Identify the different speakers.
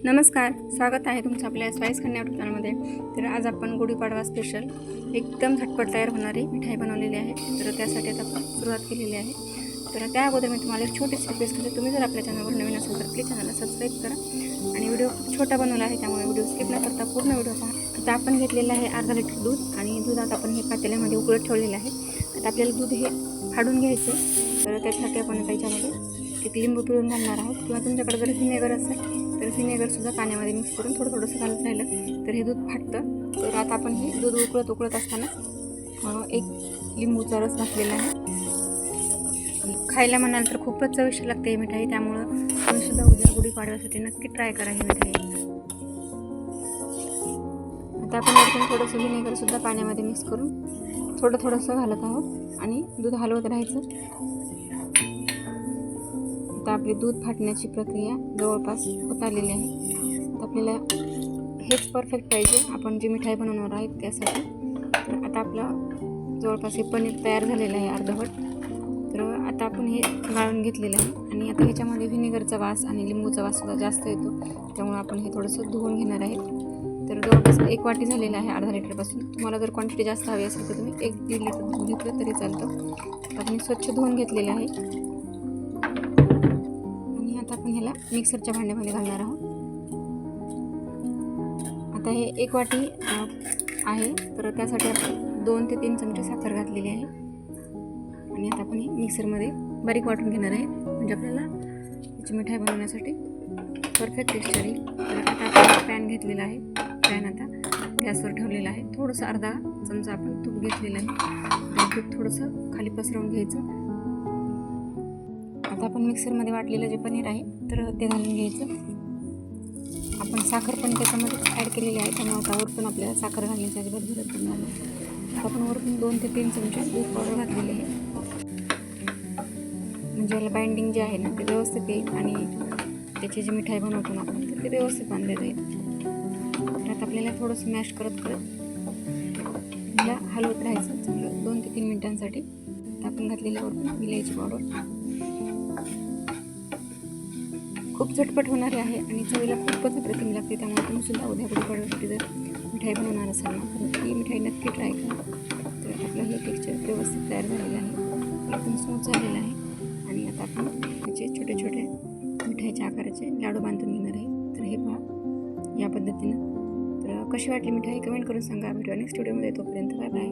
Speaker 1: नमस्कार, स्वागत आहे तुमचं आपल्या स्पाइस खाण्या चॅनलमध्ये। तर आज आपण गुढीपाडवा स्पेशल एकदम झटपट तयार होणारी मिठाई बनवलेली आहे। तर त्यासाठी आता आपण सुरुवात केलेली आहे। तर त्या अगोदर मी तुम्हाला एक छोटीशी रिक्वेस्ट करते, तुम्ही जर आपल्या चॅनलवर नवीन असाल तर प्लीज चॅनलला सबस्क्राईब करा आणि व्हिडिओ खूप छोटा बनवला आहे त्यामुळे व्हिडिओ स्किप न करता पूर्ण व्हिडिओ पहा। आता आपण घेतलेलं आहे अर्धा लिटर दूध आणि दुधात आपण हे पातेल्यामध्ये उकळत ठेवलेलं आहे। आता आपल्याला दूध हे फाडून घ्यायचे, तर त्यासाठी आपण त्याच्यामध्ये एक लिंबू पिळून घालणार आहोत किंवा तुमच्याकडे जर व्हिनेगर असेल तर व्हिनेगरसुद्धा पाण्यामध्ये मिक्स करून थोडंसं घालत राहिलं तर हे दूध फाटतं। तर आता आपण हे दूध उकळत असताना एक लिंबूचा रस घातलेला आहे। खायला म्हणाल तर खूपच चविष्ट लागते ही मिठाई, त्यामुळं तुम्हीसुद्धा उद्या गुढीपाडव्यासाठी नक्की ट्राय करा ही मिठाई। आता आपण वरतून थोडंसं व्हिनेगरसुद्धा पाण्यामध्ये मिक्स करून थोडंसं घालत आहोत आणि दूध हलवत राहायचं। आता आपली दूध फाटण्याची प्रक्रिया जवळपास होत आलेली आहे। तर आपल्याला हेच परफेक्ट पाहिजे आपण जी मिठाई बनवणार आहे त्यासाठी। तर आता आपलं जवळपास हे पनीर तयार झालेलं आहे अर्धवट। तर आता आपण हे गाळून घेतलेलं आहे आणि आता ह्याच्यामध्ये व्हिनेगरचा वास आणि लिंबूचा वाससुद्धा जास्त येतो, त्यामुळे आपण हे थोडंसं धुवून घेणार आहे। तर जवळपास 1 वाटी झालेलं आहे अर्धा लिटरपासून। तुम्हाला जर क्वांटिटी जास्त हवी असेल तर तुम्ही 1-1.5 लिटर दूध घेतलं तरी चालतं। आपण स्वच्छ धुवून घेतलेलं आहे आणि आता आपण ह्याला मिक्सरच्या भांड्यामध्ये घालणार आहोत। आता हे 1 वाटी आहे, तर त्यासाठी आपण 2 ते 3 चमचे साखर घातलेली आहे आणि आता आपण हे मिक्सरमध्ये बारीक वाटून घेणार आहे, म्हणजे आपल्याला याची मिठाई बनवण्यासाठी परफेक्ट टेक्स्चर येईल। तर आता आपण पॅन घेतलेला आहे, पॅन आता गॅसवर ठेवलेला आहे। थोडंसं अर्धा चमचा आपण तूप घेतलेलं आहे, तूप थोडंसं खाली पसरवून घ्यायचं। आता आपण मिक्सरमध्ये वाटलेलं जे पनीर आहे तर ते घालून घ्यायचं। आपण साखर पण त्याच्यामध्ये ॲड केलेली आहे, त्यामुळे आता वरतून आपल्याला साखर घालण्याची अजिबात गरज पडणार नाही। आता आपण वरतून 2 ते 3 चमचे दूध पावडर घातलेली आहे, म्हणजे याला बाइंडिंग जे आहे ना ते व्यवस्थित येईल आणि त्याची जी मिठाई बनवतो ना आपण तर ते व्यवस्थित बांधले जाईल। तर आता आपल्याला थोडंसं मॅश करत याला हलवत राहायचं चांगलं 2 ते 3 मिनिटांसाठी। आता आपण घातलेल्या वरतून इलायची पावडर खूप झटपट होणारी आहे आणि चवीला खूपच अप्रतिम लागते, त्यामुळे तुम्ही सुद्धा उद्या गुढीपाडव्यासाठी जर मिठाई बनवणार असाल ना तर ही मिठाई नक्की ट्राय करा। तर आपलं हे टेक्स्चर व्यवस्थित तयार झालेलं आहे, एकदम स्मूथ झालेलं आहे आणि आता आपण त्याचे छोटे छोटे मिठाईच्या आकाराचे लाडू बांधून घेणार आहे। तर हे पहा या पद्धतीनं। तर कशी वाटली मिठाई कमेंट करून सांगा। भेटूया नेक्स्ट व्हिडिओमध्ये, तोपर्यंत बाय बाय।